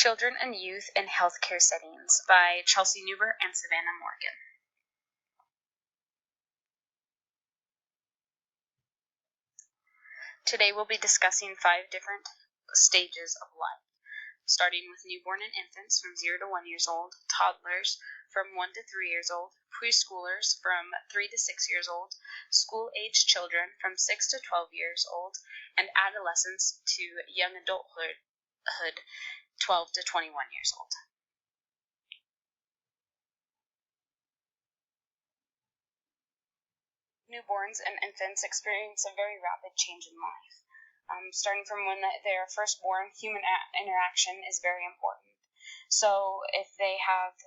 Children and Youth in Healthcare Settings by Chelsea Newber and Savannah Morgan. Today we'll be discussing 5 different stages of life, starting with newborn and infants from 0 to 1 years old, toddlers from 1 to 3 years old, preschoolers from 3 to 6 years old, school-aged children from 6 to 12 years old, and adolescents to young adulthood, 12 to 21 years old. Newborns and infants experience a very rapid change in life. Starting from when they are first born, human interaction is very important. So if they have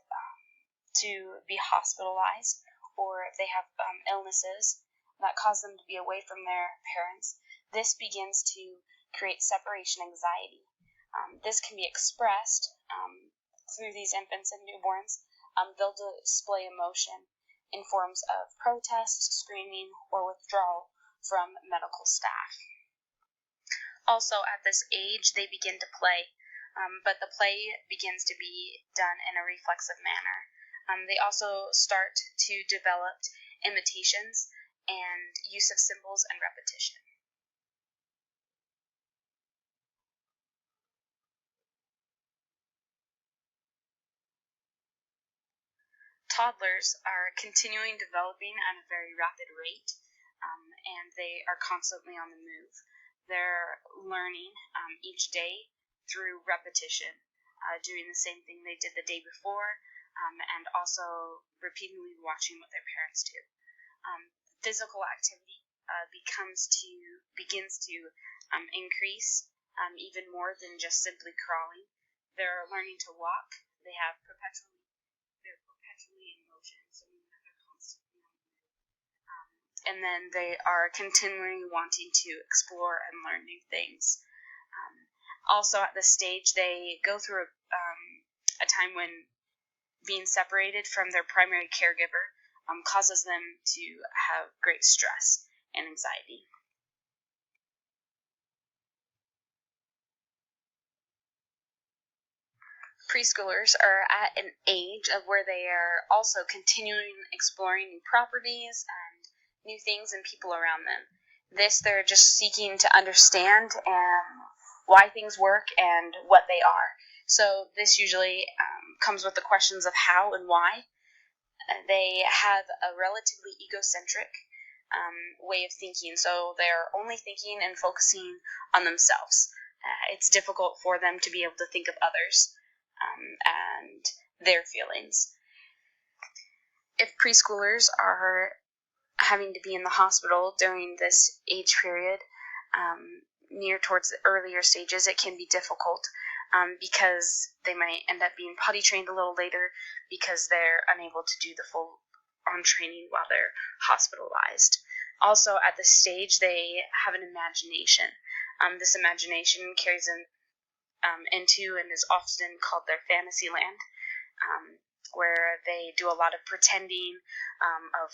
to be hospitalized, or if they have illnesses that cause them to be away from their parents, this begins to create separation anxiety. This can be expressed through these infants and newborns. They'll display emotion in forms of protest, screaming, or withdrawal from medical staff. Also, at this age, they begin to play, but the play begins to be done in a reflexive manner. They also start to develop imitations and use of symbols and repetition. Toddlers are continuing developing at a very rapid rate, and they are constantly on the move. They're learning each day through repetition, doing the same thing they did the day before, and also repeatedly watching what their parents do. Physical activity begins to increase even more than just simply crawling. They're learning to walk. They're perpetually in motion, so they're constantly on the move. And then they are continually wanting to explore and learn new things. Also, at this stage, they go through a time when being separated from their primary caregiver causes them to have great stress and anxiety. Preschoolers are at an age of where they are also continuing exploring new properties and new things and people around them. They're just seeking to understand why things work and what they are. So this usually comes with the questions of how and why. They have a relatively egocentric way of thinking, so they're only thinking and focusing on themselves. It's difficult for them to be able to think of others and their feelings. If preschoolers are having to be in the hospital during this age period, near towards the earlier stages, it can be difficult because they might end up being potty trained a little later because they're unable to do the full on training while they're hospitalized. Also, at this stage, they have an imagination. This imagination carries them into and is often called their fantasy land, where they do a lot of pretending of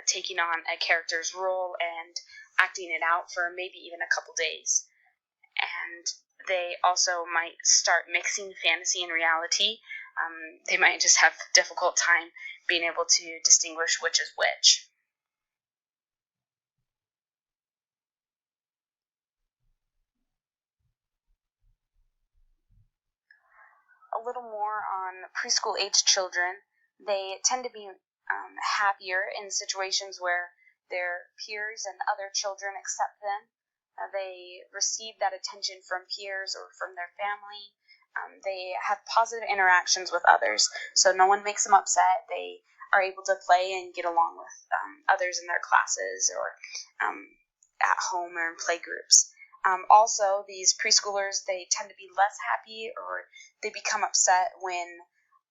taking on a character's role and acting it out for maybe even a couple days. And they also might start mixing fantasy and reality. They might just have a difficult time being able to distinguish which is which. A little more on preschool-aged children. They tend to be happier in situations where their peers and other children accept them. They receive that attention from peers or from their family. They have positive interactions with others, so no one makes them upset. They are able to play and get along with others in their classes or at home or in play groups. Also, these preschoolers, they tend to be less happy, or they become upset when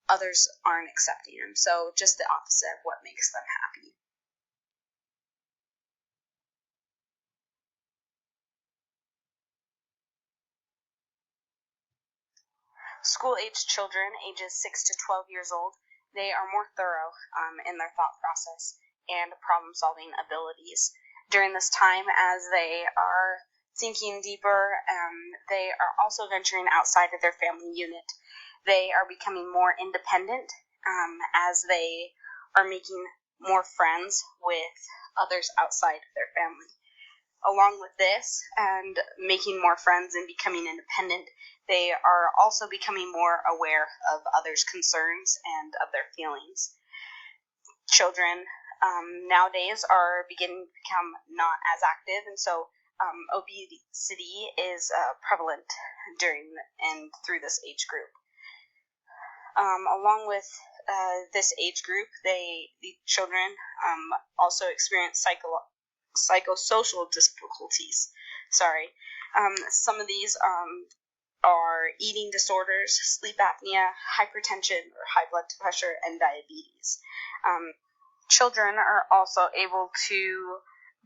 others aren't accepting them. So just the opposite of what makes them happy. School-aged children, ages 6 to 12 years old, they are more thorough in their thought process and problem-solving abilities. During this time, as they are thinking deeper, they are also venturing outside of their family unit. They are becoming more independent as they are making more friends with others outside of their family. Along with this and making more friends and becoming independent, they are also becoming more aware of others' concerns and of their feelings. Children nowadays are beginning to become not as active, and so obesity is prevalent during and through this age group. Along with this age group, the children also experience psychosocial difficulties. Some of these are eating disorders, sleep apnea, hypertension or high blood pressure, and diabetes. Children are also able to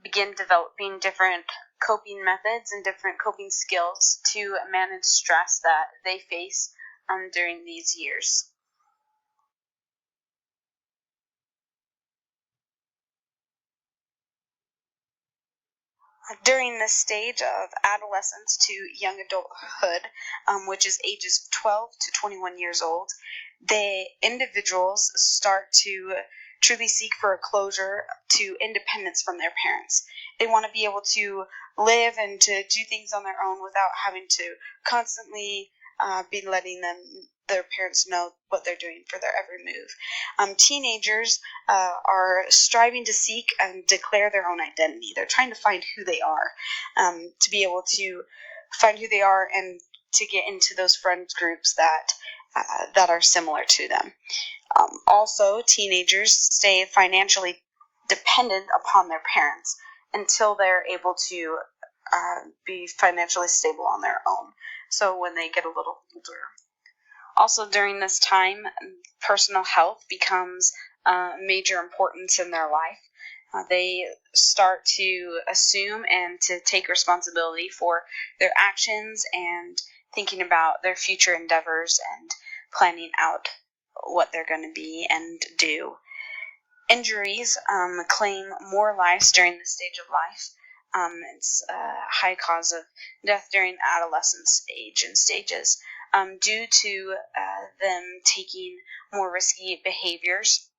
begin developing different coping methods and different coping skills to manage stress that they face during these years. During this stage of adolescence to young adulthood, which is ages 12 to 21 years old, the individuals start to truly seek for a closure to independence from their parents. They want to be able to live and to do things on their own without having to constantly be letting their parents know what they're doing for their every move. Teenagers are striving to seek and declare their own identity. They're trying to find who they are, to be able to find who they are and to get into those friend groups that are similar to them. Also, teenagers stay financially dependent upon their parents until they're able to be financially stable on their own. So when they get a little older. Also, during this time, personal health becomes major importance in their life. They start to assume and to take responsibility for their actions and thinking about their future endeavors and planning out what they're going to be and do. Injuries claim more lives during this stage of life. It's a high cause of death during adolescence age and stages due to them taking more risky behaviors.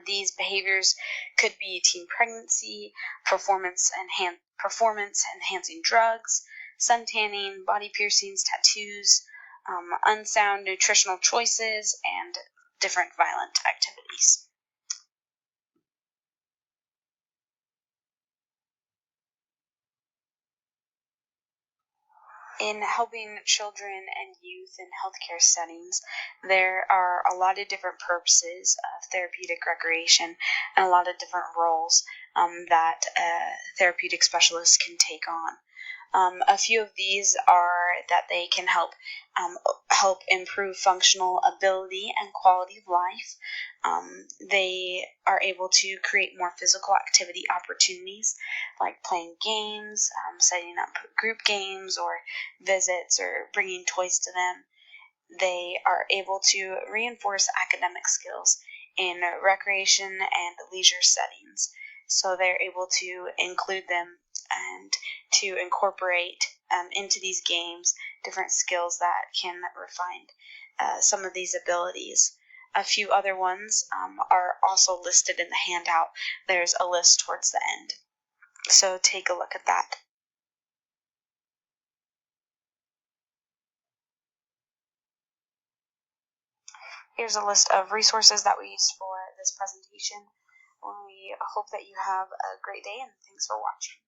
These behaviors could be teen pregnancy, performance enhancing drugs, sun tanning, body piercings, tattoos, unsound nutritional choices, and different violent activities. In helping children and youth in healthcare settings, there are a lot of different purposes of therapeutic recreation and a lot of different roles that therapeutic specialists can take on. A few of these are that they can help improve functional ability and quality of life. They are able to create more physical activity opportunities, like playing games, setting up group games or visits, or bringing toys to them. They are able to reinforce academic skills in recreation and leisure settings. So they're able to include them and to incorporate into these games different skills that can refine some of these abilities. A few other ones are also listed in the handout. There's a list towards the end. So take a look at that. Here's a list of resources that we used for this presentation. We hope that you have a great day, and thanks for watching.